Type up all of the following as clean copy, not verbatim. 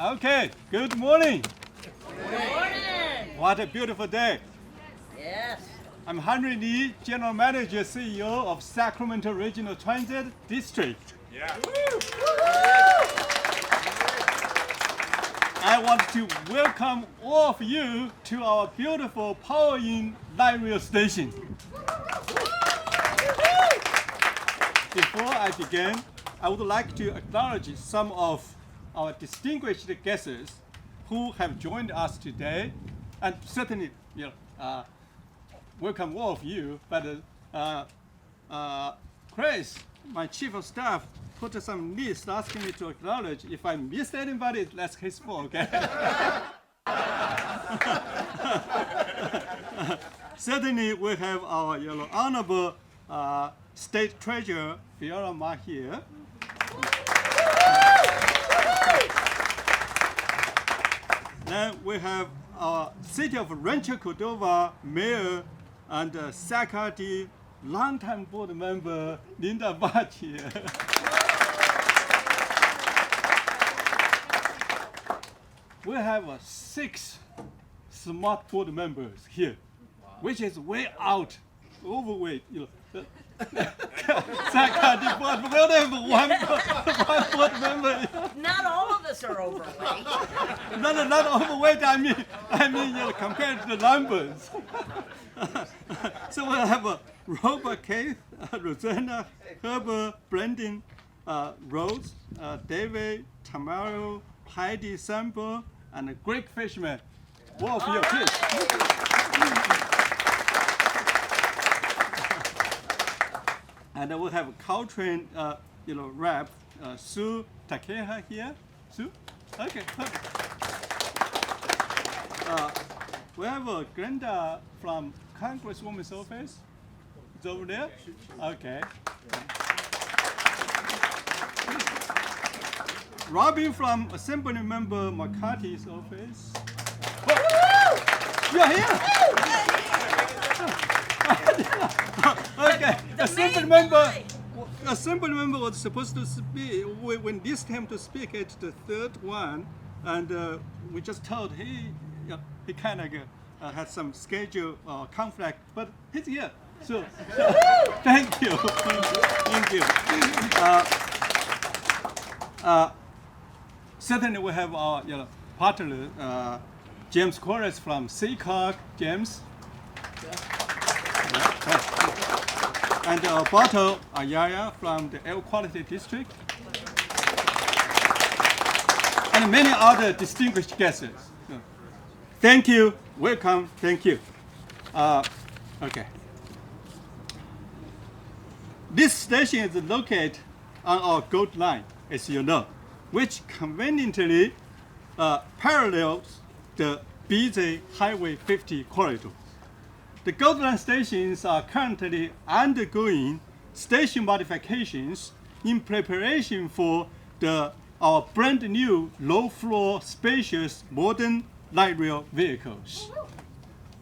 Okay, good morning. Good morning. What a beautiful day. Yes. I'm Henry Lee, General Manager, CEO of Sacramento Regional Transit District. Yeah. I want to welcome all of you to our beautiful Power-in light rail station. Before I begin, I would like to acknowledge some of our distinguished guests who have joined us today, and certainly, welcome all of you. But Chris, my chief of staff, put some list asking me to acknowledge. If I missed anybody, that's his fault. Okay. Certainly, we have our honorable State Treasurer Fiora Ma here. Then we have our City of Rancho Cordova Mayor and SacRT longtime board member Linda Bach here. We have 6 smart board members here, which is way out, overweight. SacRT board, we only have one board member. Not all of us are overweight. Not overweight. I mean, compared to the numbers. So we have Robert, Keith, Rosanna, Herbert, Brendan, Rose, David, Tamaro, Heidi, Sambo, and Greg Fishman. All of you, please. And we have Caltrain, rep, Sue Takeha here. Sue? Okay, perfect. We have Glenda from Congresswoman's office. It's over there? Okay. Robin from Assembly Member McCarthy's office. You're here? Okay. Assembly member was supposed to speak. We this time to speak at the third one, and we just told he kind of had some schedule conflict, but he's here. So thank you, thank you. Certainly, we have our partner James Corres from SACRT. James. And Bato Ayaya from the Air Quality District. And many other distinguished guests. Thank you, welcome, thank you. Okay. This station is located on our Gold Line, as you know, which conveniently parallels the busy Highway 50 corridor. The Gold Line stations are currently undergoing station modifications in preparation for our brand new low-floor, spacious, modern light rail vehicles.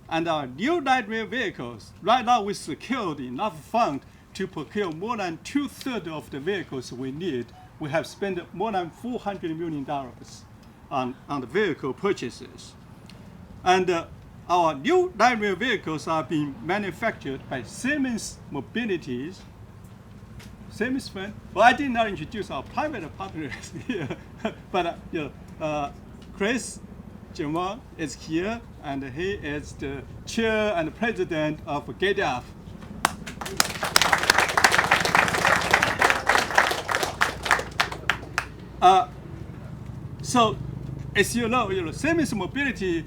And our new light rail vehicles, right now we secured enough funds to procure more than 2/3 of the vehicles we need. We have spent more than $400 million on the vehicle purchases. And our new light rail vehicles are being manufactured by Siemens Mobility. Siemens friend. Well, I did not introduce our private partners here, but Chris Jamal is here, and he is the chair and president of GiddyUp. So, as you know, Siemens Mobility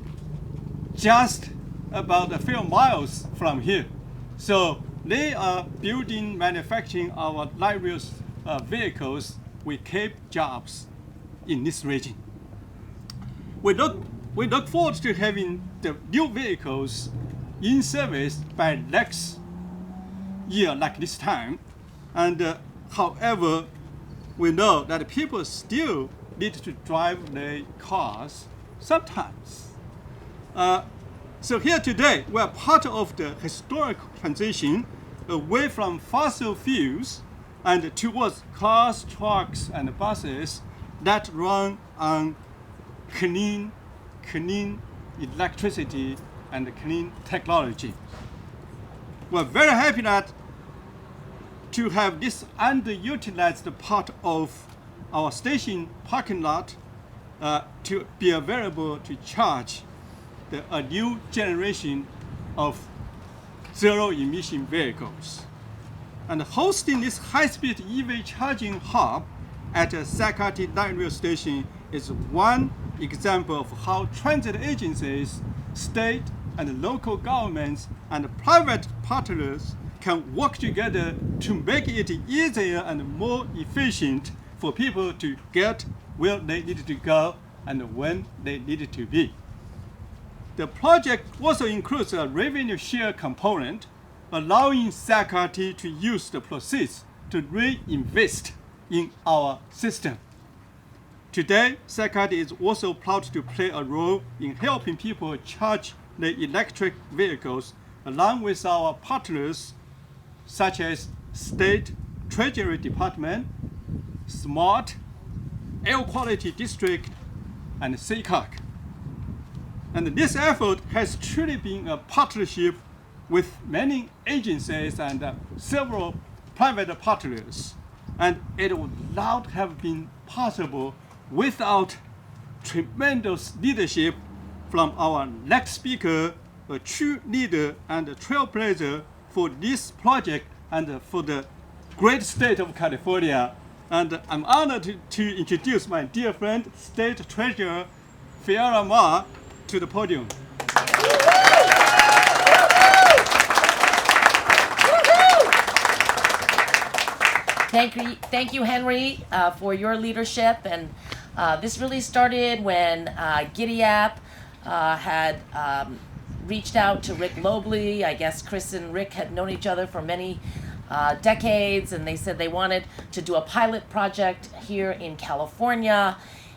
just about a few miles from here. So they are building, manufacturing our light rail vehicles. We keep jobs in this region. We look forward to having the new vehicles in service by next year, like this time. And however, we know that people still need to drive their cars sometimes. So here today, we are part of the historic transition away from fossil fuels and towards cars, trucks, and buses that run on clean electricity and clean technology. We're very happy that to have this underutilized part of our station parking lot to be available to charge a new generation of zero-emission vehicles. And hosting this high-speed EV charging hub at a SacRT light rail station is one example of how transit agencies, state and local governments, and private partners can work together to make it easier and more efficient for people to get where they need to go and when they need to be. The project also includes a revenue share component, allowing SacRT to use the proceeds to reinvest in our system. Today, SacRT is also proud to play a role in helping people charge their electric vehicles, along with our partners such as State Treasury Department, SMUD, Air Quality District, and SACRT. And this effort has truly been a partnership with many agencies and several private partners. And it would not have been possible without tremendous leadership from our next speaker, a true leader and a trailblazer for this project and for the great state of California. And I'm honored to introduce my dear friend, State Treasurer Fiara Ma, to the podium. Thank you, Henry, for your leadership. And this really started when GiddyUp had reached out to Rick Lobley. I guess Chris and Rick had known each other for many decades, and they said they wanted to do a pilot project here in California.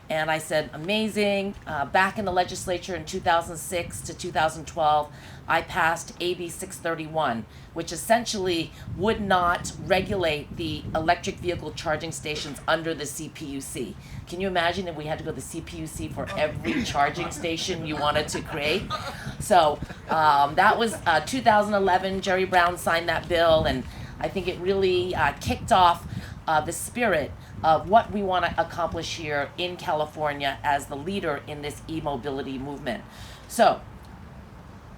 And I said, amazing. Back in the legislature in 2006 to 2012, I passed AB 631, which essentially would not regulate the electric vehicle charging stations under the CPUC. Can you imagine if we had to go to the CPUC for every charging station you wanted to create? So that was 2011. Jerry Brown signed that bill, and I think it really kicked off the spirit of what we want to accomplish here in California as the leader in this e-mobility movement. So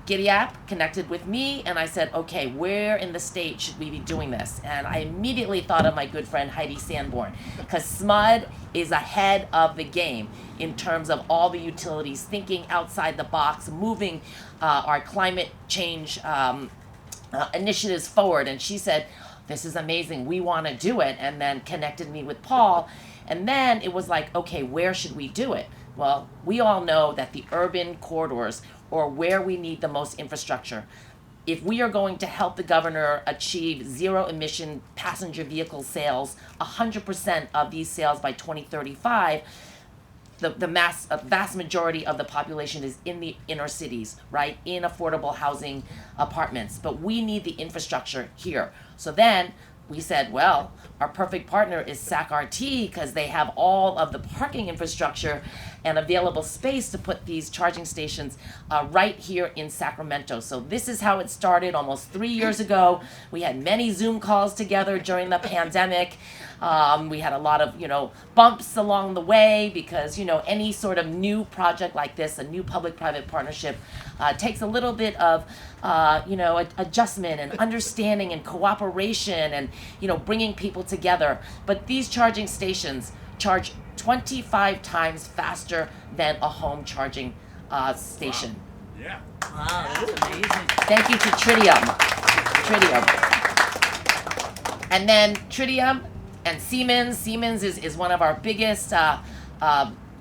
GiddyUp connected with me, and I said, okay, where in the state should we be doing this? And I immediately thought of my good friend Heidi Sanborn, because SMUD is ahead of the game in terms of all the utilities, thinking outside the box, moving our climate change initiatives forward. And she said, this is amazing, we want to do it, and then connected me with Paul. And then it was like, okay, where should we do it? Well, we all know that the urban corridors, or where we need the most infrastructure, if we are going to help the governor achieve zero emission passenger vehicle sales, 100% of these sales by 2035, the vast majority of the population is in the inner cities, right? In affordable housing apartments. But we need the infrastructure here. So then we said, well, our perfect partner is SacRT, because they have all of the parking infrastructure and available space to put these charging stations right here in Sacramento. So this is how it started almost 3 years ago. We had many Zoom calls together during the pandemic. We had a lot of, bumps along the way, because, any sort of new project like this, a new public-private partnership, takes a little bit of, adjustment and understanding and cooperation and, bringing people together. But these charging stations charge 25 times faster than a home charging station. Wow. Yeah. Wow, that's amazing. Thank you to Tritium. And then Tritium and Siemens. Siemens is one of our biggest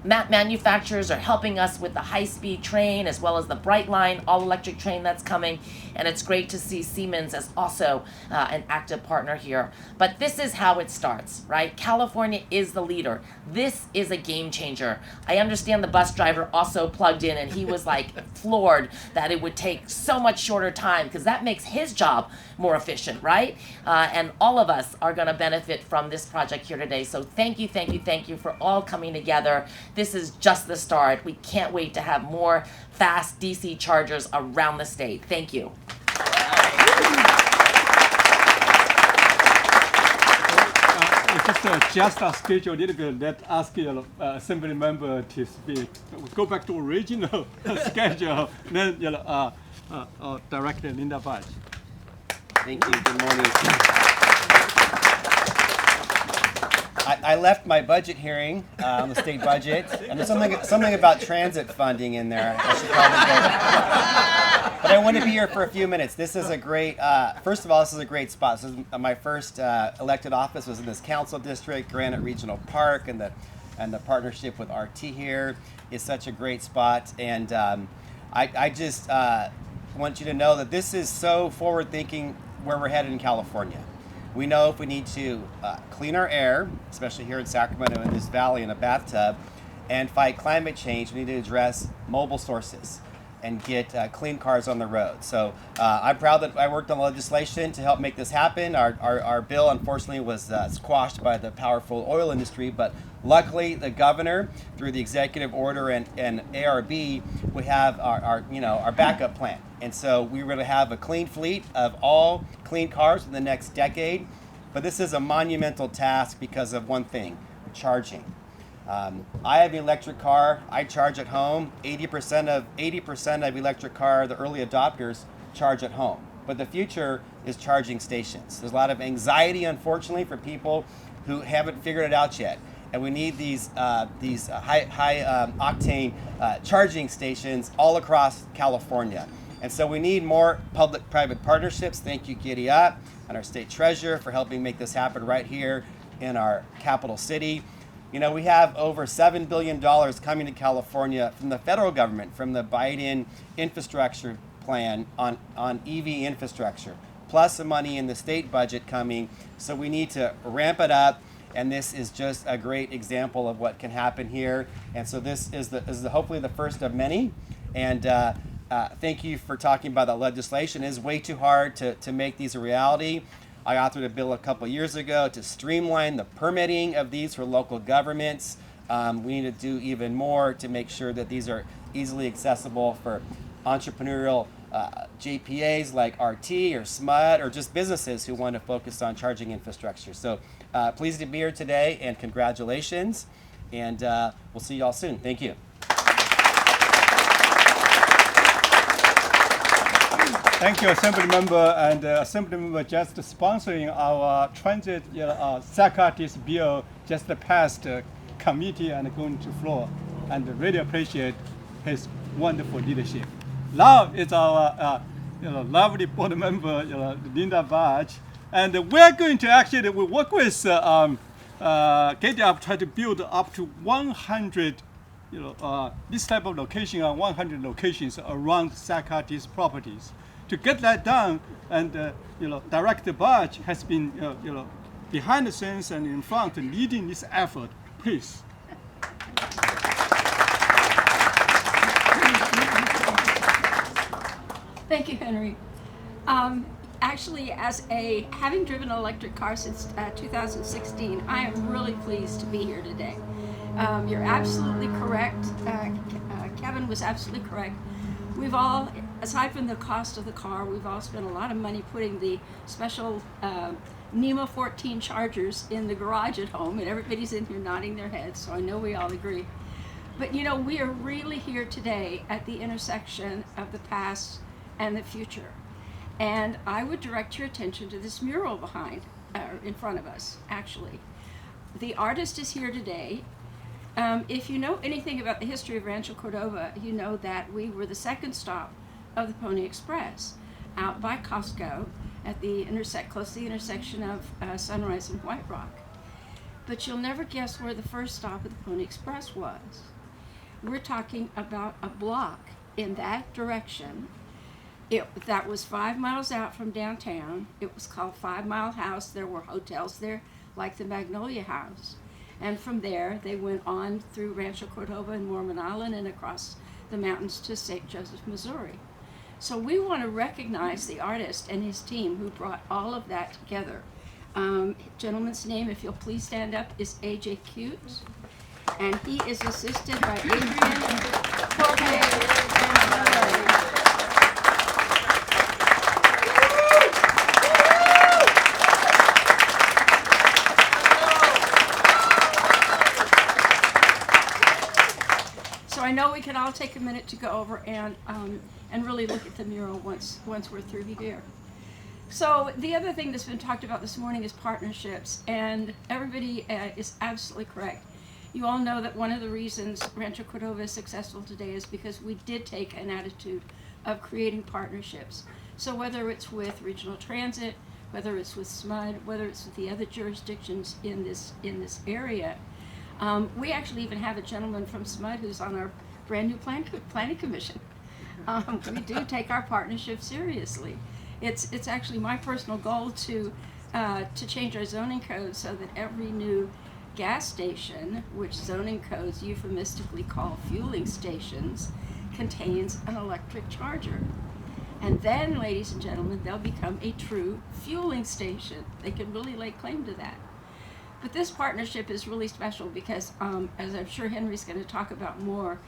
manufacturers, are helping us with the high-speed train as well as the Brightline all-electric train that's coming. And it's great to see Siemens as also an active partner here. But this is how it starts, right? California is the leader. This is a game changer. I understand the bus driver also plugged in, and he was like floored that it would take so much shorter time, because that makes his job more efficient, right? And all of us are going to benefit from this project here today. So thank you for all coming together. this is just the start. We can't wait to have more fast DC chargers around the state. Thank you. Just a schedule a little bit. Let's ask assembly member to speak. We go back to original schedule. Then Director Linda Budge. Thank you. Good morning. I left my budget hearing on the state budget, and there's something about transit funding in there. I should probably go. But I want to be here for a few minutes. This is a great. First of all, this is a great spot. This is my first elected office was in this council district, Granite Regional Park, and the partnership with RT here is such a great spot. And I just want you to know that this is so forward-thinking where we're headed in California. We know if we need to clean our air, especially here in Sacramento in this valley in a bathtub, and fight climate change, we need to address mobile sources and get clean cars on the road. So I'm proud that I worked on legislation to help make this happen. Our bill, unfortunately, was squashed by the powerful oil industry, but luckily the governor, through the executive order and ARB, we have our backup plan. And so we're going to have a clean fleet of all clean cars in the next decade. But this is a monumental task because of one thing: charging. I have an electric car. I charge at home. 80% of electric car, the early adopters, charge at home. But the future is charging stations. There's a lot of anxiety, unfortunately, for people who haven't figured it out yet. And we need these high octane charging stations all across California. And so we need more public-private partnerships. Thank you, GiddyUp, and our state treasurer for helping make this happen right here in our capital city. You know, we have over $7 billion coming to California from the federal government, from the Biden infrastructure plan on EV infrastructure, plus some money in the state budget coming. So we need to ramp it up. And this is just a great example of what can happen here. And so this is hopefully the first of many. And thank you for talking about that legislation. It is way too hard to make these a reality. I authored a bill a couple years ago to streamline the permitting of these for local governments. We need to do even more to make sure that these are easily accessible for entrepreneurial JPAs like RT or SMUD, or just businesses who want to focus on charging infrastructure. So pleased to be here today, and congratulations. And we'll see you all soon. Thank you. Thank you, Assembly Member, and Assembly Member just sponsoring our transit SacRT's bill just passed committee and going to floor, and really appreciate his wonderful leadership. Now it's our lovely board member Linda Budge, and we're going to actually work with GiddyUp, try to build up to 100 this type of location, 100 locations around SacRT's properties. To get that done, and Director Budge has been behind the scenes and in front leading this effort. Please. Thank you, Henry. Actually, having driven an electric car since 2016, I am really pleased to be here today. You're absolutely correct. Kevin was absolutely correct. We've all, aside from the cost of the car, we've all spent a lot of money putting the special NEMA 14 chargers in the garage at home, and everybody's in here nodding their heads, so I know we all agree. But we are really here today at the intersection of the past and the future. And I would direct your attention to this mural in front of us, actually. The artist is here today. If you know anything about the history of Rancho Cordova, you know that we were the second stop of the Pony Express out by Costco at the close to the intersection of Sunrise and White Rock. But you'll never guess where the first stop of the Pony Express was. We're talking about a block in that direction. That was 5 miles out from downtown. It was called 5 Mile House. There were hotels there, like the Magnolia House. And from there, they went on through Rancho Cordova and Mormon Island and across the mountains to St. Joseph, Missouri. So we want to recognize the artist and his team who brought all of that together. Gentleman's name, if you'll please stand up, is A.J. Cute. and he is assisted by Adrian, Jorge, and Larry. So I know we can all take a minute to go over and really look at the mural once we're through here. So the other thing that's been talked about this morning is partnerships, and everybody is absolutely correct. You all know that one of the reasons Rancho Cordova is successful today is because we did take an attitude of creating partnerships. So whether it's with regional transit, whether it's with SMUD, whether it's with the other jurisdictions in this area, we actually even have a gentleman from SMUD who's on our brand new planning commission. We do take our partnership seriously. It's actually my personal goal to change our zoning code so that every new gas station, which zoning codes euphemistically call fueling stations, contains an electric charger. And then, ladies and gentlemen, they'll become a true fueling station. They can really lay claim to that. But this partnership is really special because, as I'm sure Henry's going to talk about more,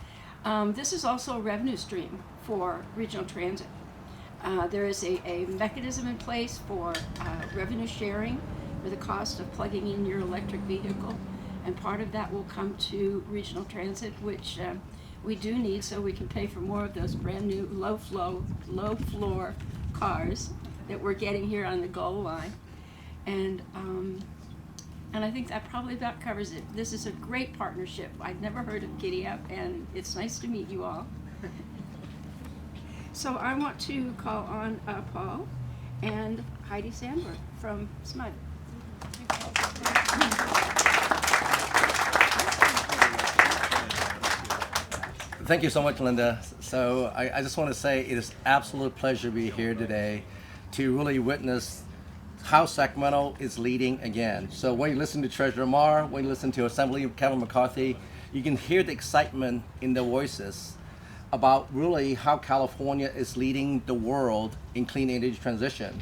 this is also a revenue stream for regional transit. There is a mechanism in place for revenue sharing for the cost of plugging in your electric vehicle, and part of that will come to regional transit, which we do need so we can pay for more of those brand new low floor cars that we're getting here on the goal line. And I think that probably about covers it. This is a great partnership. I'd never heard of GiddyUp, and it's nice to meet you all. So I want to call on Paul and Heidi Sandberg from SMUD. Thank you so much, Linda. So I just want to say it is absolute pleasure to be here today to really witness how Sacramento is leading again. So when you listen to Treasurer Marr, when you listen to Assembly Kevin McCarthy, you can hear the excitement in their voices about really how California is leading the world in clean energy transition.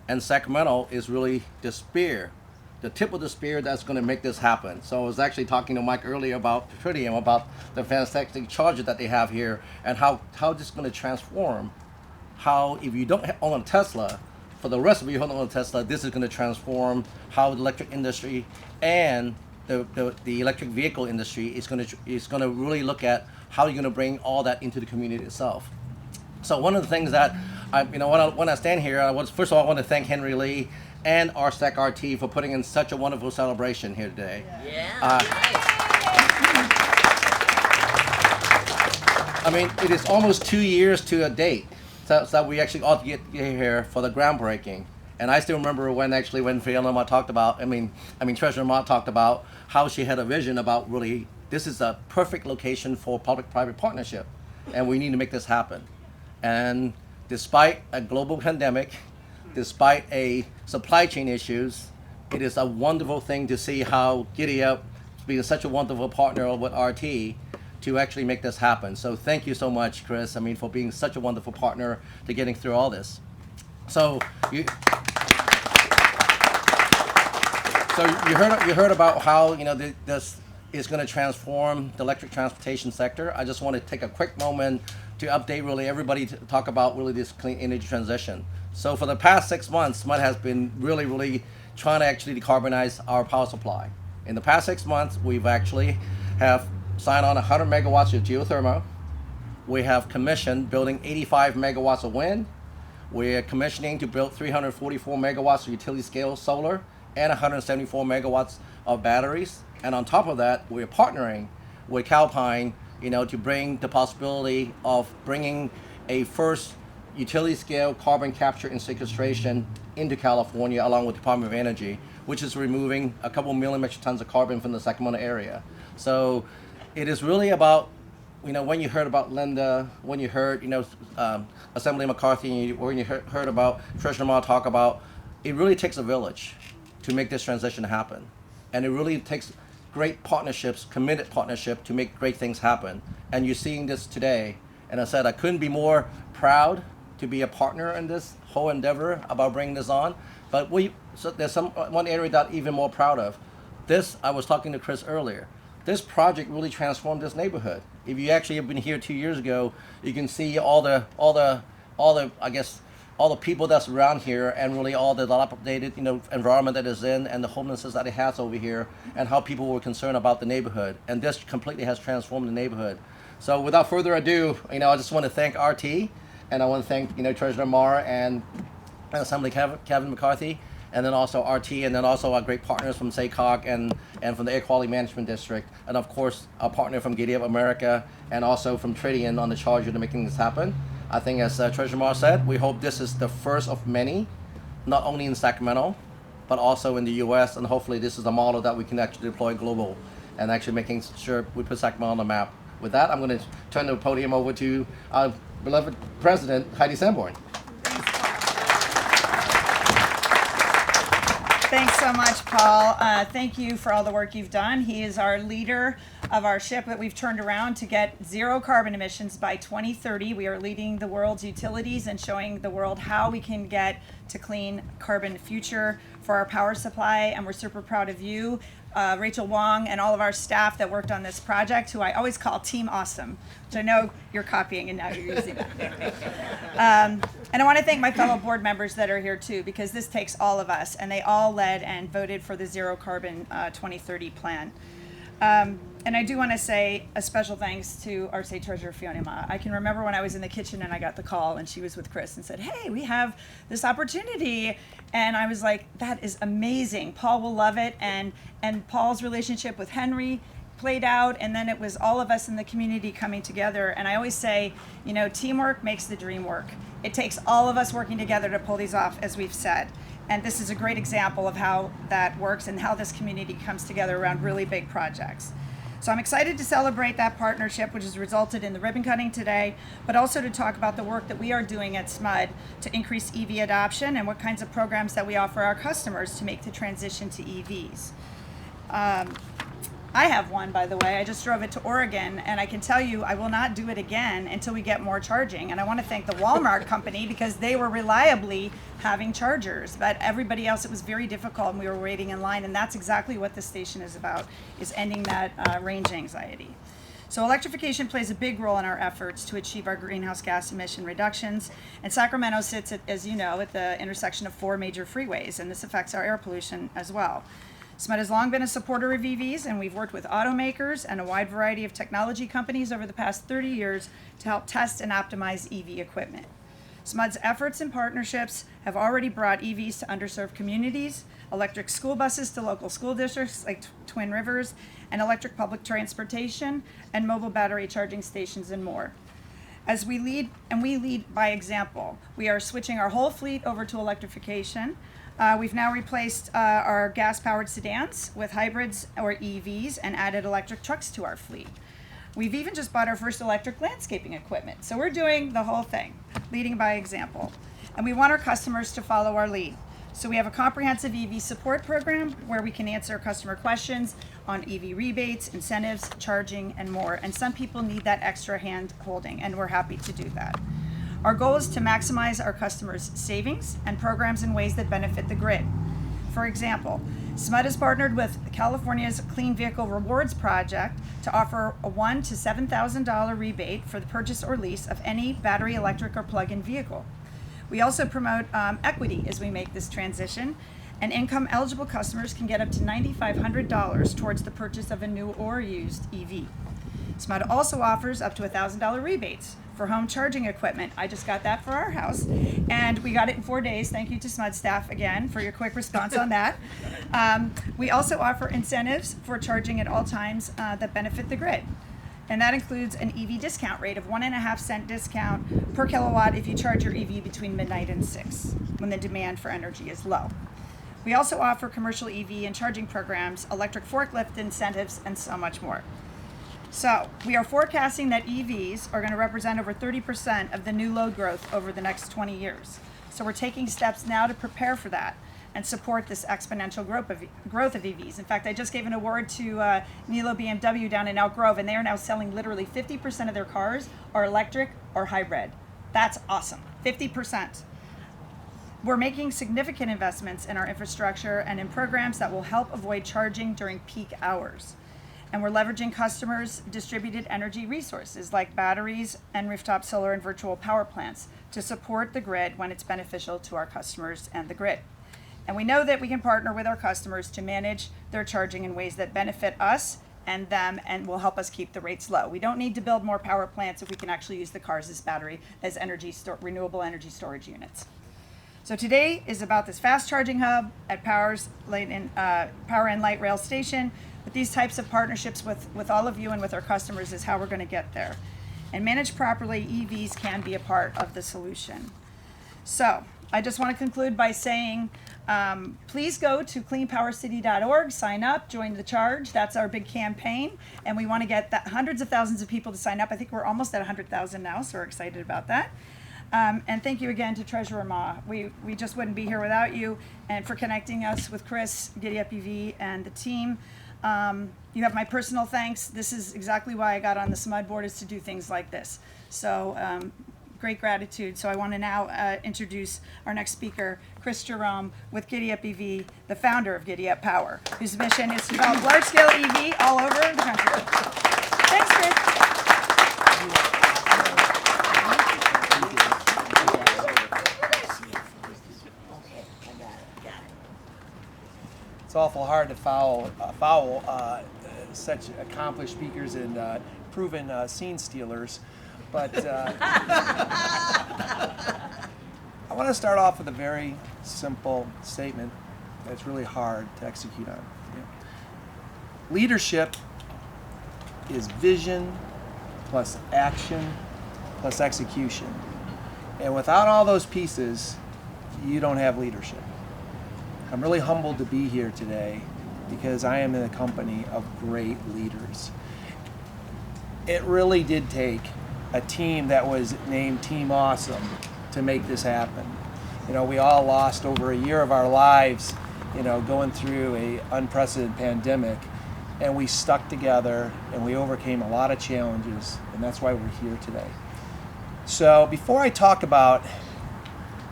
And Sacramento is really the spear, the tip of the spear that's going to make this happen. So I was actually talking to Mike earlier about Tritium, about the fantastic charger that they have here, and how this is going to transform how, if you don't own a Tesla, for the rest of you who don't own a Tesla, this is going to transform how the electric industry and the electric vehicle industry is going to really look at how you're going to bring all that into the community itself. So one of the things that when I stand here, first of all, I want to thank Henry Lee and our SacRT for putting in such a wonderful celebration here today. I mean, it is almost 2 years to a date so we actually ought to get here for the groundbreaking. And I still remember when Fiona Ma talked about, Treasurer Ma talked about how she had a vision about really, this is a perfect location for public-private partnership, and we need to make this happen. And despite a global pandemic, despite a supply chain issues, it is a wonderful thing to see how GiddyUp is being such a wonderful partner with RT to actually make this happen. So thank you so much, Chris, for being such a wonderful partner to getting through all this. So you heard about how this is going to transform the electric transportation sector. I just want to take a quick moment to update really everybody to talk about really this clean energy transition. So for the past 6 months, SMUD has been really trying to actually decarbonize our power supply. In the past 6 months, we've actually have signed on 100 megawatts of geothermal. We have commissioned building 85 megawatts of wind. We're commissioning to build 344 megawatts of utility scale solar and 174 megawatts of batteries. And on top of that, we're partnering with Calpine, to bring the possibility of bringing a first utility scale carbon capture and sequestration into California along with the Department of Energy, which is removing a couple million metric tons of carbon from the Sacramento area. So it is really about, when you heard about Linda, when you heard, Assembly McCarthy, when you heard about Treasurer Ma talk about, it really takes a village to make this transition happen. And it really takes great partnerships, committed partnership to make great things happen. And you're seeing this today. And I said I couldn't be more proud to be a partner in this whole endeavor about bringing this on. But there's one area that I'm even more proud of. This, I was talking to Chris earlier. this project really transformed this neighborhood. If you actually have been here 2 years ago, you can see all the I guess all the people that's around here, and really all the dilapidated environment that is in, and the homelessness that it has over here, and how people were concerned about the neighborhood. And this completely has transformed the neighborhood. So without further ado, I just want to thank RT, and I want to thank Treasurer Marr and Assembly Kevin McCarthy, and then also RT, and then also our great partners from SACOG and from the Air Quality Management District, and of course our partner from GiddyUp America, and also from Trading on the charge to making this happen. I think, as Treasurer Marr said, we hope this is the first of many, not only in Sacramento, but also in the U.S., and hopefully this is a model that we can actually deploy global, and actually making sure we put Sacramento on the map. With that, I'm going to turn the podium over to our beloved President, Heidi Sanborn. Thanks so much, Paul. Thank you for all the work you've done. He is our leader of our ship that we've turned around to get zero carbon emissions by 2030. We are leading the world's utilities and showing the world how we can get to clean carbon future for our power supply, and we're super proud of you, Rachel Wong, and all of our staff that worked on this project, who I always call Team Awesome, which I know you're copying and now you're using that. And I want to thank my fellow board members that are here too, because this takes all of us, and they all led and voted for the zero carbon 2030 plan. And I do want to say a special thanks to our State Treasurer, Fiona Ma. I can remember when I was in the kitchen and I got the call, and she was with Chris and said, hey, we have this opportunity. And I was like, that is amazing. Paul will love it. And Paul's relationship with Henry played out, and then it was all of us in the community coming together. And I always say, teamwork makes the dream work. It takes all of us working together to pull these off, as we've said. And this is a great example of how that works and how this community comes together around really big projects. So I'm excited to celebrate that partnership, which has resulted in the ribbon cutting today, but also to talk about the work that we are doing at SMUD to increase EV adoption and what kinds of programs that we offer our customers to make the transition to EVs. I have one, by the way. I just drove it to Oregon, and I can tell you I will not do it again until we get more charging. And I want to thank the Walmart company, because they were reliably having chargers, but everybody else, it was very difficult, and we were waiting in line. And that's exactly what this station is about, is ending that range anxiety. So electrification plays a big role in our efforts to achieve our greenhouse gas emission reductions. And Sacramento sits, as you know, at the intersection of 4 major freeways, and this affects our air pollution as well. SMUD has long been a supporter of EVs, and we've worked with automakers and a wide variety of technology companies over the past 30 years to help test and optimize EV equipment. SMUD's efforts and partnerships have already brought EVs to underserved communities, electric school buses to local school districts like Twin Rivers, and electric public transportation, and mobile battery charging stations, and more. As we lead, and we lead by example, we are switching our whole fleet over to electrification. We've now replaced our gas-powered sedans with hybrids or EVs and added electric trucks to our fleet. We've even just bought our first electric landscaping equipment. So we're doing the whole thing, leading by example. And we want our customers to follow our lead. So we have a comprehensive EV support program where we can answer customer questions on EV rebates, incentives, charging, and more. And some people need that extra hand holding, and we're happy to do that. Our goal is to maximize our customers' savings and programs in ways that benefit the grid. For example, SMUD has partnered with California's Clean Vehicle Rewards Project to offer a $1,000 to $7,000 rebate for the purchase or lease of any battery, electric, or plug-in vehicle. We also promote equity as we make this transition, and income-eligible customers can get up to $9,500 towards the purchase of a new or used EV. SMUD also offers up to $1,000 rebates for home charging equipment. I just got that for our house, and we got it in 4 days. Thank you to SMUD staff again for your quick response on that. We also offer incentives for charging at all times that benefit the grid. And that includes an EV discount rate of 1.5 cent discount per kilowatt if you charge your EV between midnight and 6, when the demand for energy is low. We also offer commercial EV and charging programs, electric forklift incentives, and so much more. So we are forecasting that EVs are going to represent over 30% of the new load growth over the next 20 years. So we're taking steps now to prepare for that and support this exponential growth of EVs. In fact, I just gave an award to Nilo BMW down in Elk Grove, and they are now selling literally 50% of their cars are electric or hybrid. That's awesome, 50%. We're making significant investments in our infrastructure and in programs that will help avoid charging during peak hours. And we're leveraging customers' distributed energy resources like batteries and rooftop solar and virtual power plants to support the grid when it's beneficial to our customers and the grid. And we know that we can partner with our customers to manage their charging in ways that benefit us and them and will help us keep the rates low. We don't need to build more power plants if we can actually use the cars as renewable energy storage units. So today is about this fast charging hub at Power and Light Rail Station. With these types of partnerships with all of you and with our customers is how we're going to get there. And managed properly, EVs can be a part of the solution. So I just want to conclude by saying, please go to cleanpowercity.org, sign up, join the charge. That's our big campaign. And we want to get hundreds of thousands of people to sign up. I think we're almost at 100,000 now, so we're excited about that. And thank you again to Treasurer Ma. We just wouldn't be here without you, and for connecting us with Chris, GiddyUp EV, and the team. You have my personal thanks. This is exactly why I got on the SMUD board, is to do things like this. So great gratitude. So I want to now introduce our next speaker, Chris Jerome with GiddyUp EV, the founder of GiddyUp Power, whose mission is to develop large-scale EV all over the country. Thanks, Chris. It's awful hard to follow such accomplished speakers and proven scene stealers, but I want to start off with a very simple statement that's really hard to execute on. Leadership is vision plus action plus execution, and without all those pieces, you don't have leadership. I'm really humbled to be here today because I am in a company of great leaders. It really did take a team that was named Team Awesome to make this happen. You know, we all lost over a year of our lives, going through an unprecedented pandemic, and we stuck together and we overcame a lot of challenges, and that's why we're here today. So before I talk about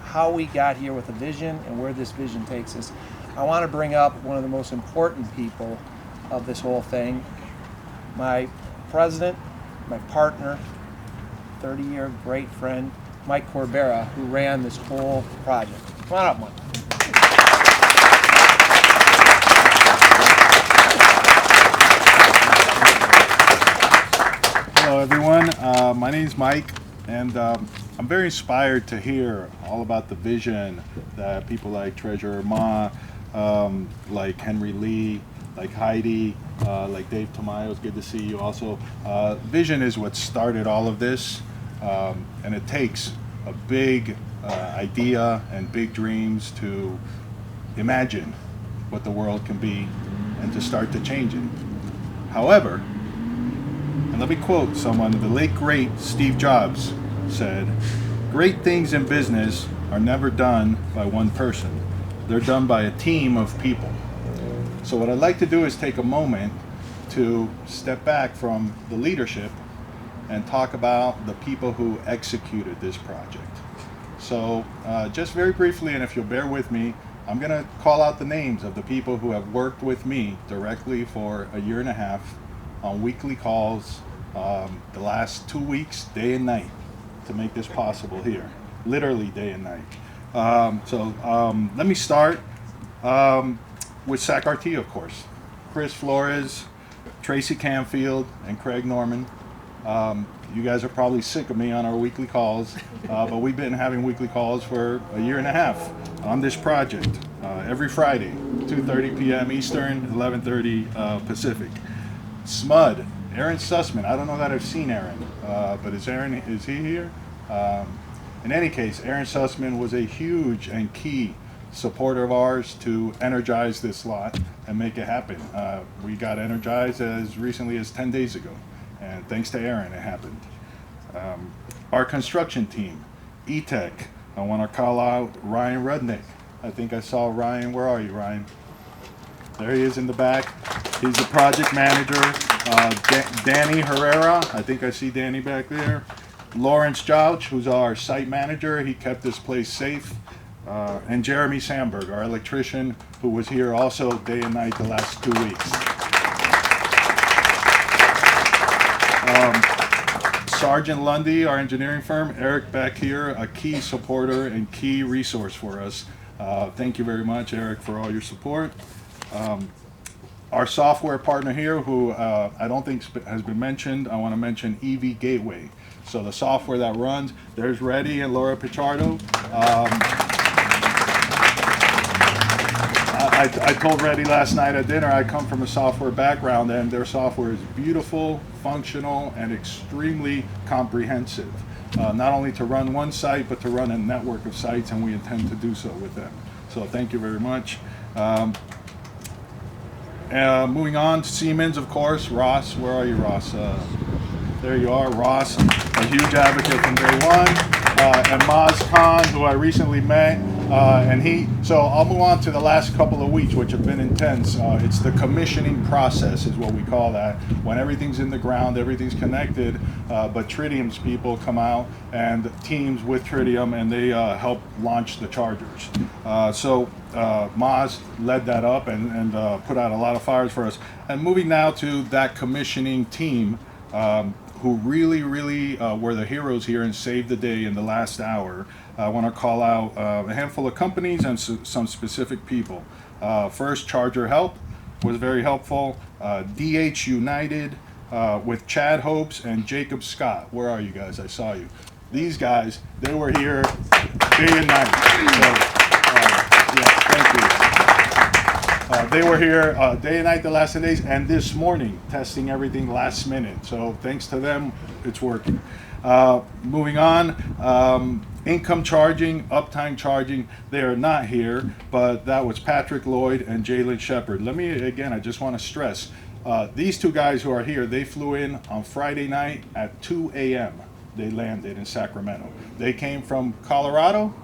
how we got here with a vision and where this vision takes us, I want to bring up one of the most important people of this whole thing, my president, my partner, 30-year great friend, Mike Corbera, who ran this whole project. Come on up, Mike. Hello, everyone. My name is Mike, and I'm very inspired to hear all about the vision that people like Treasurer Ma, like Henry Lee, like Heidi, like Dave Tamayo. It's good to see you also. Vision is what started all of this, and it takes a big idea and big dreams to imagine what the world can be and to start to change it. However, and let me quote someone, the late great Steve Jobs said, "Great things in business are never done by one person. They're done by a team of people." So what I'd like to do is take a moment to step back from the leadership and talk about the people who executed this project. So just very briefly, and if you'll bear with me, I'm going to call out the names of the people who have worked with me directly for a year and a half on weekly calls, the last 2 weeks, day and night, to make this possible here, literally day and night. So let me start with SacRT, of course. Chris Flores, Tracy Canfield, and Craig Norman. You guys are probably sick of me on our weekly calls, but we've been having weekly calls for a year and a half on this project, every Friday, 2:30 p.m. Eastern, 11:30 Pacific. SMUD, Aaron Sussman. I don't know that I've seen Aaron, but is he here? In any case, Aaron Sussman was a huge and key supporter of ours to energize this lot and make it happen. We got energized as recently as 10 days ago, and thanks to Aaron, it happened. Our construction team, E-Tech. I want to call out Ryan Rudnick. I think I saw Ryan. Where are you, Ryan? There he is in the back. He's the project manager. Danny Herrera. I think I see Danny back there. Lawrence Jouch, who's our site manager. He kept this place safe. And Jeremy Sandberg, our electrician, who was here also day and night the last 2 weeks. Sergeant Lundy, our engineering firm, Eric back here, a key supporter and key resource for us. Thank you very much, Eric, for all your support. Our software partner here, who I don't think has been mentioned, I want to mention EV Gateway. So the software that runs, there's Reddy and Laura Pichardo. I told Reddy last night at dinner I come from a software background, and their software is beautiful, functional, and extremely comprehensive. Not only to run one site, but to run a network of sites, and we intend to do so with them. So thank you very much. Moving on to Siemens, of course. Ross, where are you, Ross? There you are, Ross, a huge advocate from day one. And Maz Khan, who I recently met, so I'll move on to the last couple of weeks, which have been intense. It's the commissioning process is what we call that, when everything's in the ground, everything's connected, but Tritium's people come out and teams with Tritium, and they help launch the chargers. So Maz led that up and put out a lot of fires for us. And moving now to that commissioning team, who really were the heroes here and saved the day in the last hour. I want to call out a handful of companies and some specific people. First, Charger Help was very helpful. DH United with Chad Hopes and Jacob Scott. Where are you guys? I saw you. These guys, they were here day and night. So, thank you. They were here day and night the last 10 days, and this morning testing everything last minute. So thanks to them, it's working. Moving on, Income Charging, Uptime Charging, they are not here, but that was Patrick Lloyd and Jalen Shepard. I just want to stress, these two guys who are here, they flew in on Friday night at 2 a.m. They landed in Sacramento. They came from Colorado,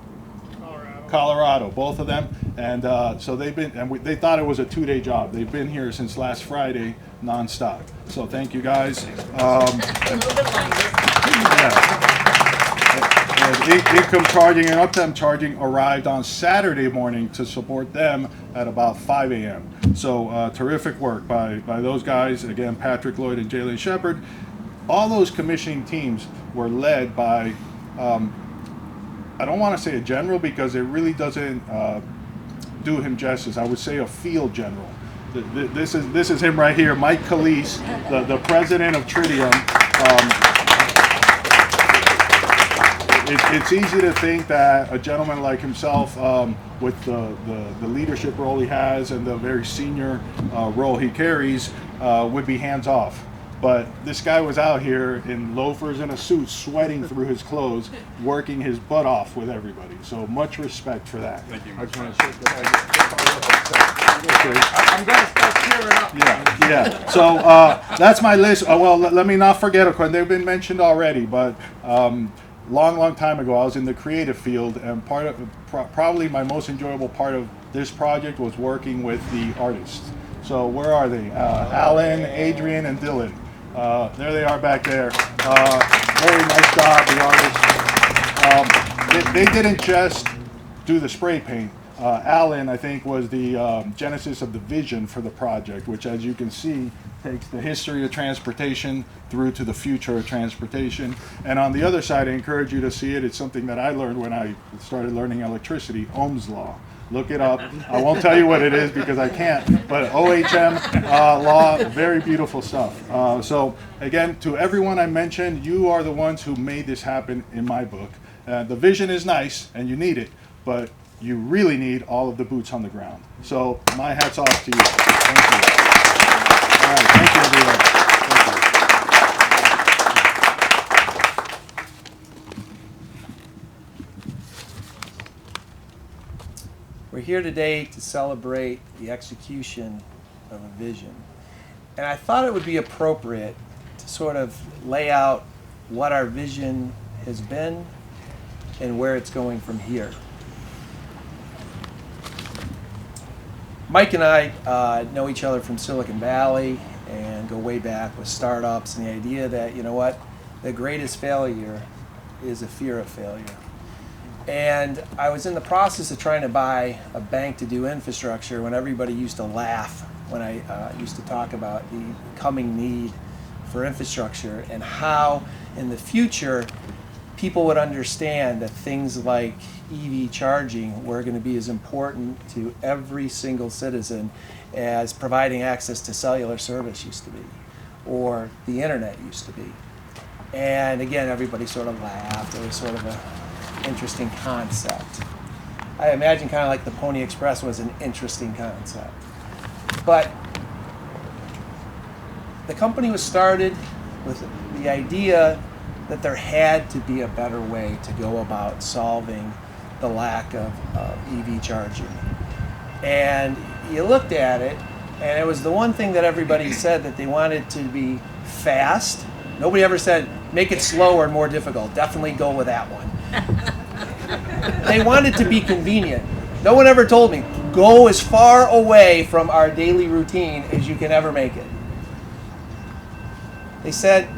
both of them, and so they've been, and they thought it was a 2-day job. They've been here since last Friday, nonstop. So thank you guys. Income Charging and Uptime Charging arrived on Saturday morning to support them at about 5 a.m. So terrific work by those guys. Again, Patrick Lloyd and Jalen Shepard. All those commissioning teams were led by I don't want to say a general because it really doesn't do him justice. I would say a field general. This is him right here, Mike Calise, the president of Tritium. It's easy to think that a gentleman like himself, with the leadership role he has and the very senior role he carries, would be hands off. But this guy was out here in loafers and a suit, sweating through his clothes, working his butt off with everybody. So much respect for that. Thank you. I'm going to start cheering up. Yeah. So that's my list. Let me not forget, they've been mentioned already, but long time ago, I was in the creative field, and probably my most enjoyable part of this project was working with the artists. So where are they? Alan, Adrian, and Dylan. There they are back there. Very nice job, the artists. They didn't just do the spray paint. Alan, I think, was the genesis of the vision for the project, which, as you can see, takes the history of transportation through to the future of transportation. And on the other side, I encourage you to see it. It's something that I learned when I started learning electricity, Ohm's Law. Look it up. I won't tell you what it is because I can't, but OHM law, very beautiful stuff. So again, to everyone I mentioned, you are the ones who made this happen in my book. The vision is nice and you need it, but you really need all of the boots on the ground. So my hat's off to you. Thank you. All right, thank you, everyone. Thank you. We're here today to celebrate the execution of a vision. And I thought it would be appropriate to sort of lay out what our vision has been and where it's going from here. Mike and I know each other from Silicon Valley and go way back with startups, and the idea that, you know what, the greatest failure is a fear of failure. And I was in the process of trying to buy a bank to do infrastructure when everybody used to laugh when I used to talk about the coming need for infrastructure, and how in the future people would understand that things like EV charging were going to be as important to every single citizen as providing access to cellular service used to be, or the internet used to be. And again, everybody sort of laughed. It was sort of an interesting concept. I imagine kind of like the Pony Express was an interesting concept. But the company was started with the idea that there had to be a better way to go about solving the lack of EV charging. And you looked at it, and it was the one thing that everybody said that they wanted to be fast. Nobody ever said, make it slower and more difficult. Definitely go with that one. They wanted to be convenient. No one ever told me, go as far away from our daily routine as you can ever make it. They said,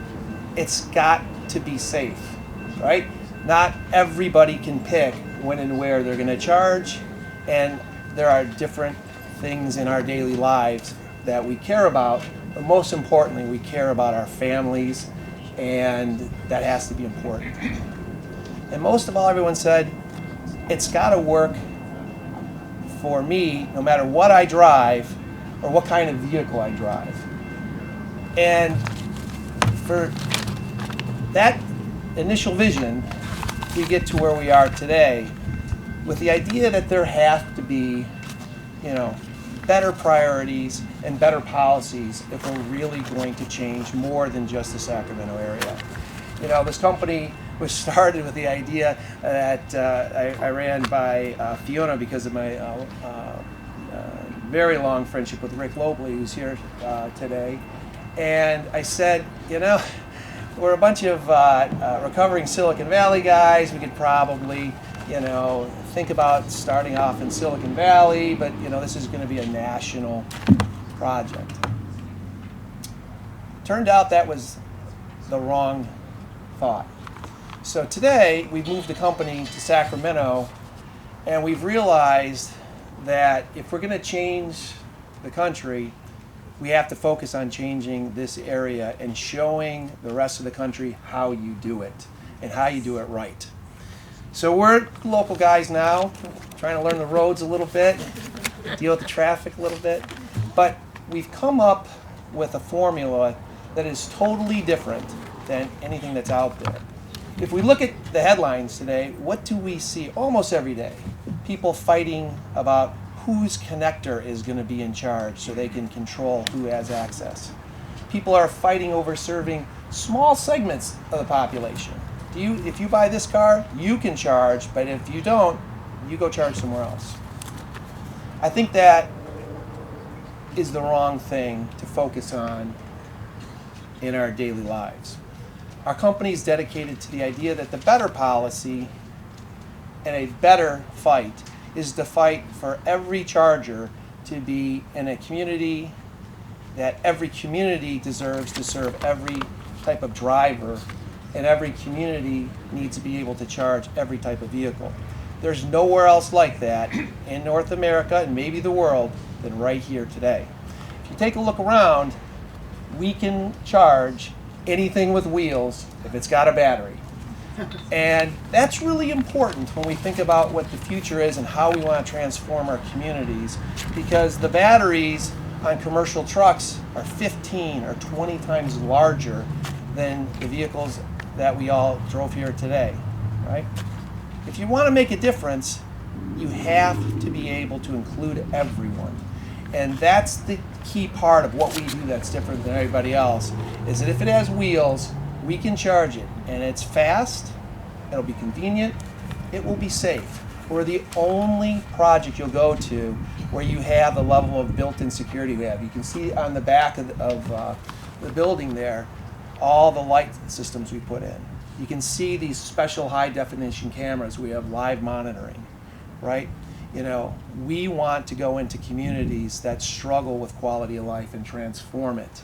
it's got to be safe, right? Not everybody can pick when and where they're going to charge, and there are different things in our daily lives that we care about, but most importantly, we care about our families, and that has to be important. And most of all, everyone said, it's got to work for me no matter what I drive or what kind of vehicle I drive. And for that initial vision, we get to where we are today with the idea that there have to be, better priorities and better policies if we're really going to change more than just the Sacramento area. This company was started with the idea that I ran by Fiona because of my very long friendship with Rick Lobley, who's here today. And I said, we're a bunch of recovering Silicon Valley guys. We could probably, think about starting off in Silicon Valley, but, this is going to be a national project. Turned out that was the wrong thought. So today, we've moved the company to Sacramento, and we've realized that if we're going to change the country, we have to focus on changing this area and showing the rest of the country how you do it and how you do it right. So we're local guys now, trying to learn the roads a little bit, deal with the traffic a little bit, but we've come up with a formula that is totally different than anything that's out there. If we look at the headlines today, what do we see almost every day? People fighting about whose connector is going to be in charge so they can control who has access. People are fighting over serving small segments of the population. If you buy this car, you can charge, but if you don't, you go charge somewhere else. I think that is the wrong thing to focus on in our daily lives. Our company is dedicated to the idea that the better policy and a better fight is to fight for every charger to be in a community that every community deserves to serve every type of driver, and every community needs to be able to charge every type of vehicle. There's nowhere else like that in North America and maybe the world than right here today. If you take a look around, we can charge anything with wheels if it's got a battery. And that's really important when we think about what the future is and how we want to transform our communities, because the batteries on commercial trucks are 15 or 20 times larger than the vehicles that we all drove here today, right? If you want to make a difference, you have to be able to include everyone. And that's the key part of what we do that's different than everybody else, is that if it has wheels, we can charge it. And it's fast, it'll be convenient, it will be safe. We're the only project you'll go to where you have the level of built-in security we have. You can see on the back of the building there, all the light systems we put in. You can see these special high-definition cameras. We have live monitoring, right? We want to go into communities that struggle with quality of life and transform it.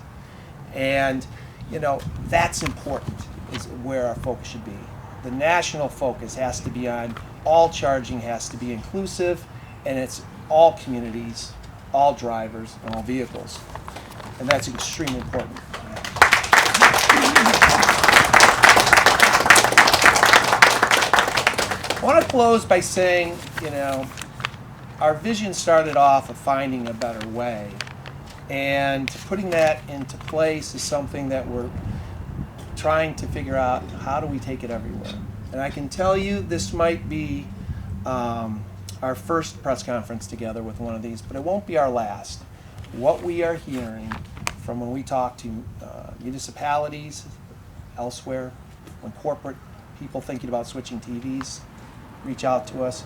And, that's important, is where our focus should be. The national focus has to be on all charging has to be inclusive, and it's all communities, all drivers, and all vehicles. And that's extremely important. close by saying, you know, our vision started off of finding a better way. And putting that into place is something that we're trying to figure out, how do we take it everywhere? And I can tell you this might be our first press conference together with one of these, but it won't be our last. What we are hearing from when we talk to municipalities elsewhere, when corporate people thinking about switching TVs reach out to us,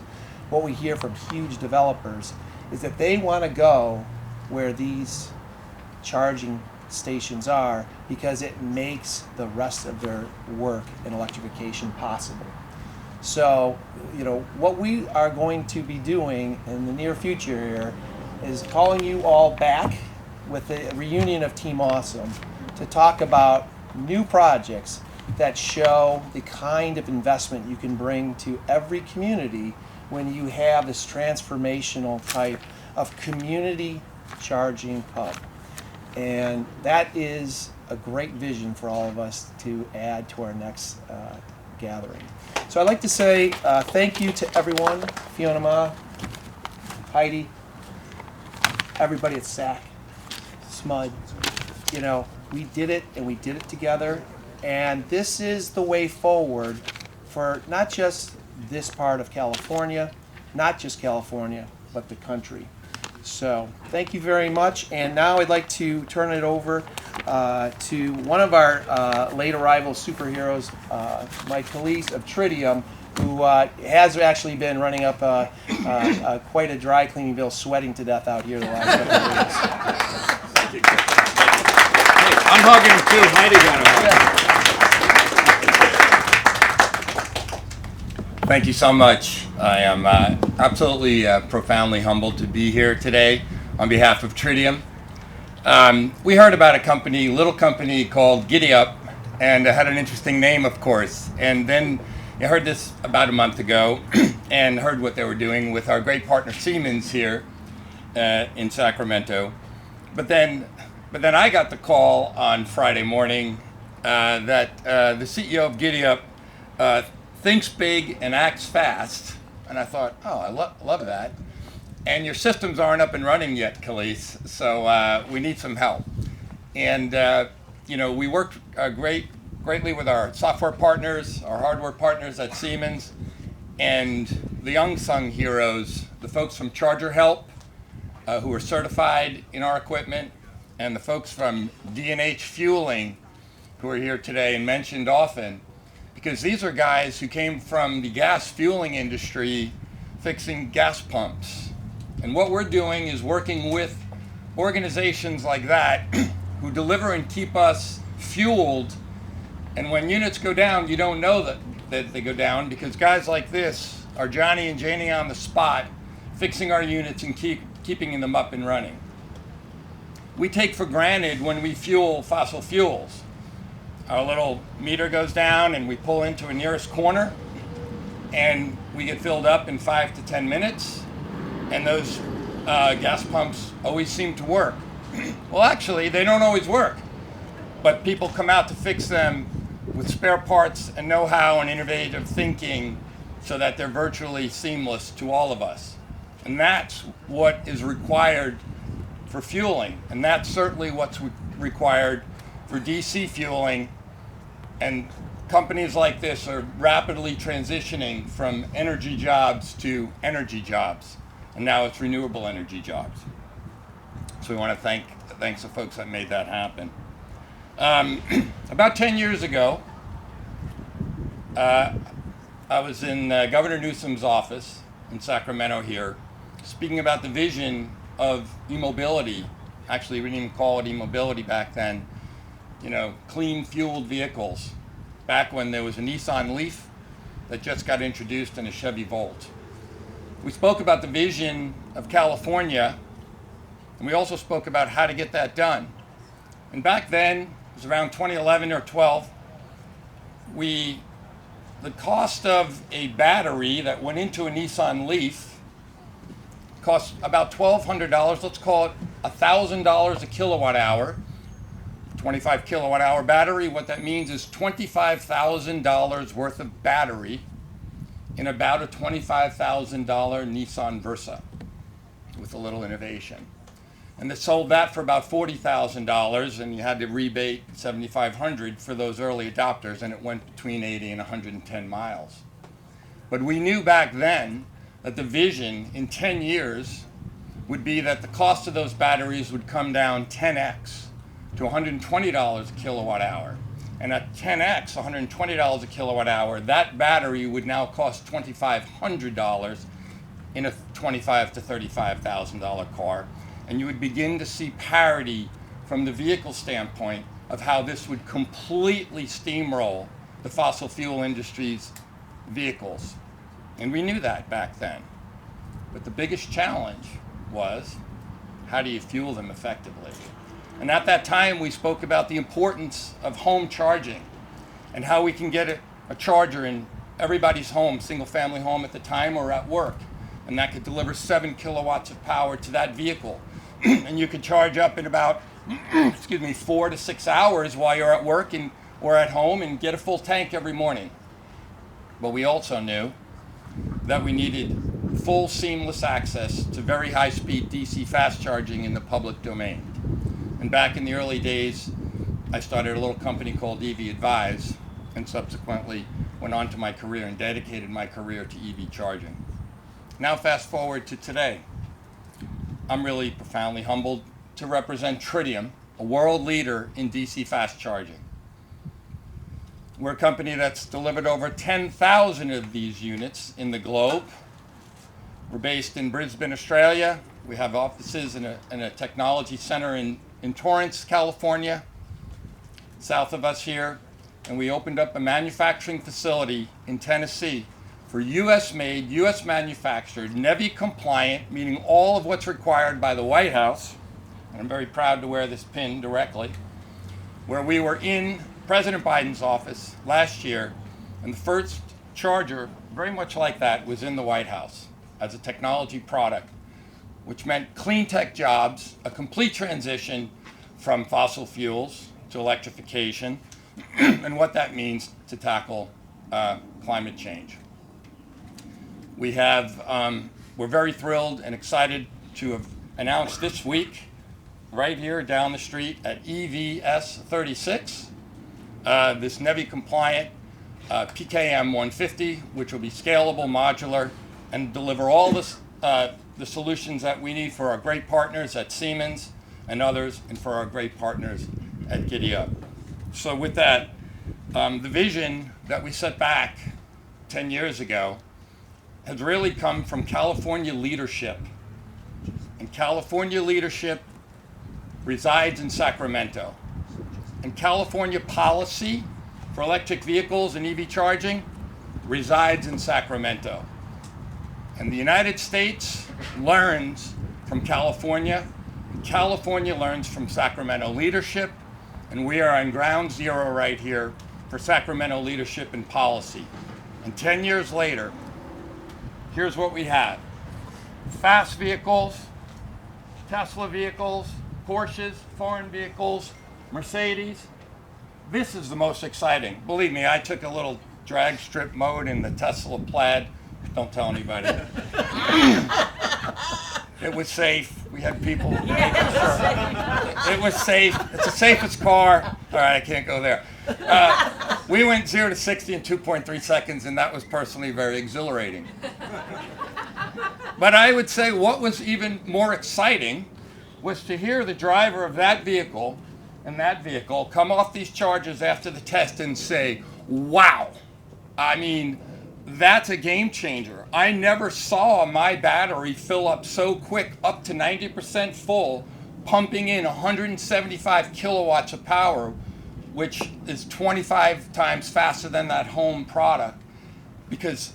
what we hear from huge developers is that they want to go where these charging stations are because it makes the rest of their work in electrification possible. So, you know, what we are going to be doing in the near future here is calling you all back with a reunion of Team Awesome to talk about new projects that show the kind of investment you can bring to every community when you have this transformational type of community charging hub. And that is a great vision for all of us to add to our next gathering. So I'd like to say thank you to everyone, Fiona Ma, Heidi, everybody at SAC, SMUD. You know, we did it and we did it together. And this is the way forward for not just this part of California, not just California, but the country. So thank you very much. And now I'd like to turn it over to one of our late arrival superheroes, Mike Calise of Tritium, who has actually been running up quite a dry cleaning bill, sweating to death out here the last couple of weeks. Thank you. Hey, I'm hugging too. Heidi got it. Thank you so much. I am absolutely profoundly humbled to be here today on behalf of Tritium. We heard about a company, little company called GiddyUp, and it had an interesting name, of course. And then I heard this about a month ago and heard what they were doing with our great partner Siemens here in Sacramento. But then I got the call on Friday morning that the CEO of GiddyUp thinks big and acts fast. And I thought, oh, I love that. And your systems aren't up and running yet, Calise, so we need some help. And you know, we worked greatly with our software partners, our hardware partners at Siemens, and the unsung heroes, the folks from Charger Help, who are certified in our equipment, and the folks from D&H Fueling, who are here today and mentioned often, because these are guys who came from the gas fueling industry fixing gas pumps. And what we're doing is working with organizations like that who deliver and keep us fueled. And when units go down, you don't know that they go down, because guys like this are Johnny and Janie on the spot, fixing our units and keeping them up and running. We take for granted when we fuel fossil fuels. Our little meter goes down and we pull into a nearest corner and we get filled up in 5 to 10 minutes, and those gas pumps always seem to work. Well, actually, they don't always work, but people come out to fix them with spare parts and know-how and innovative thinking so that they're virtually seamless to all of us. And that's what is required for fueling, and that's certainly what's required for DC fueling. And companies like this are rapidly transitioning from energy jobs to energy jobs, and now it's renewable energy jobs. So we want to thanks the folks that made that happen. About 10 years ago, I was in Governor Newsom's office in Sacramento here, speaking about the vision of e-mobility. Actually, we didn't even call it e-mobility back then. You know, clean fueled vehicles, back when there was a Nissan Leaf that just got introduced in a Chevy Volt. We spoke about the vision of California, and we also spoke about how to get that done. And back then, it was around 2011 or 12, the cost of a battery that went into a Nissan Leaf cost about $1,200, let's call it $1,000 a kilowatt hour. 25 kilowatt hour battery, what that means is $25,000 worth of battery in about a $25,000 Nissan Versa with a little innovation. And they sold that for about $40,000, and you had to rebate $7,500 for those early adopters, and it went between 80 and 110 miles. But we knew back then that the vision in 10 years would be that the cost of those batteries would come down 10x to $120 a kilowatt hour. And at 10x, $120 a kilowatt hour, that battery would now cost $2,500 in a $25,000 to $35,000 car. And you would begin to see parity from the vehicle standpoint of how this would completely steamroll the fossil fuel industry's vehicles. And we knew that back then. But the biggest challenge was, how do you fuel them effectively? And at that time, we spoke about the importance of home charging and how we can get a charger in everybody's home, single family home at the time or at work. And that could deliver 7 kilowatts of power to that vehicle. And you could charge up in about, 4 to 6 hours while you're at work or at home and get a full tank every morning. But we also knew that we needed full seamless access to very high-speed DC fast charging in the public domain. And back in the early days, I started a little company called EV Advise, and subsequently went on to my career and dedicated my career to EV charging. Now fast forward to today. I'm really profoundly humbled to represent Tritium, a world leader in DC fast charging. We're a company that's delivered over 10,000 of these units in the globe. We're based in Brisbane, Australia. We have offices in a technology center in Torrance, California, south of us here. And we opened up a manufacturing facility in Tennessee for US-made, US manufactured, NEVI compliant, meaning all of what's required by the White House. And I'm very proud to wear this pin directly, where we were in President Biden's office last year, and the first charger, very much like that, was in the White House as a technology product, which meant clean tech jobs, a complete transition from fossil fuels to electrification, and what that means to tackle climate change. We have, we're very thrilled and excited to have announced this week, right here down the street at EVS 36, this NEVI compliant PKM 150, which will be scalable, modular, and deliver all this, the solutions that we need for our great partners at Siemens and others, and for our great partners at GiddyUp. So with that, the vision that we set back 10 years ago has really come from California leadership. And California leadership resides in Sacramento. And California policy for electric vehicles and EV charging resides in Sacramento. And the United States learns from California, and California learns from Sacramento leadership, and we are on ground zero right here for Sacramento leadership and policy. And 10 years later, here's what we have. Fast vehicles, Tesla vehicles, Porsches, foreign vehicles, Mercedes. This is the most exciting. Believe me, I took a little drag strip mode in the Tesla Plaid. Don't tell anybody. It was safe. We had people making sure. It was safe. It's the safest car. All right, I can't go there. We went 0 to 60 in 2.3 seconds, and that was personally very exhilarating. But I would say what was even more exciting was to hear the driver of that vehicle and that vehicle come off these chargers after the test and say, wow, I mean, that's a game changer. I never saw my battery fill up so quick, up to 90% full, pumping in 175 kilowatts of power, which is 25 times faster than that home product, because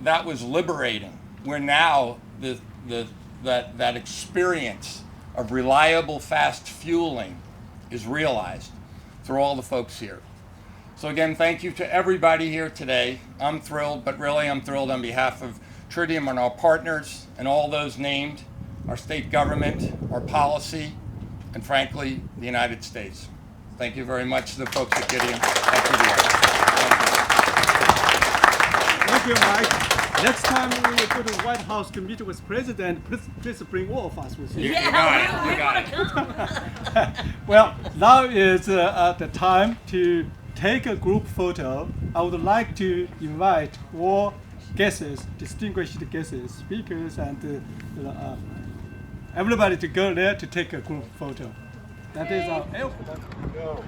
that was liberating. Where now that experience of reliable fast fueling is realized through all the folks here. So again, thank you to everybody here today. I'm thrilled, but really I'm thrilled on behalf of Tritium and our partners and all those named, our state government, our policy, and frankly, the United States. Thank you very much to the folks at GiddyUp. Thank you, Mike. Next time we will go to the White House to meet with President, please bring all of us with you. Yeah, we want to come. Well, now is the time to take a group photo. I would like to invite all guests, distinguished guests, speakers, and everybody to go there to take a group photo. That is our airport. Go.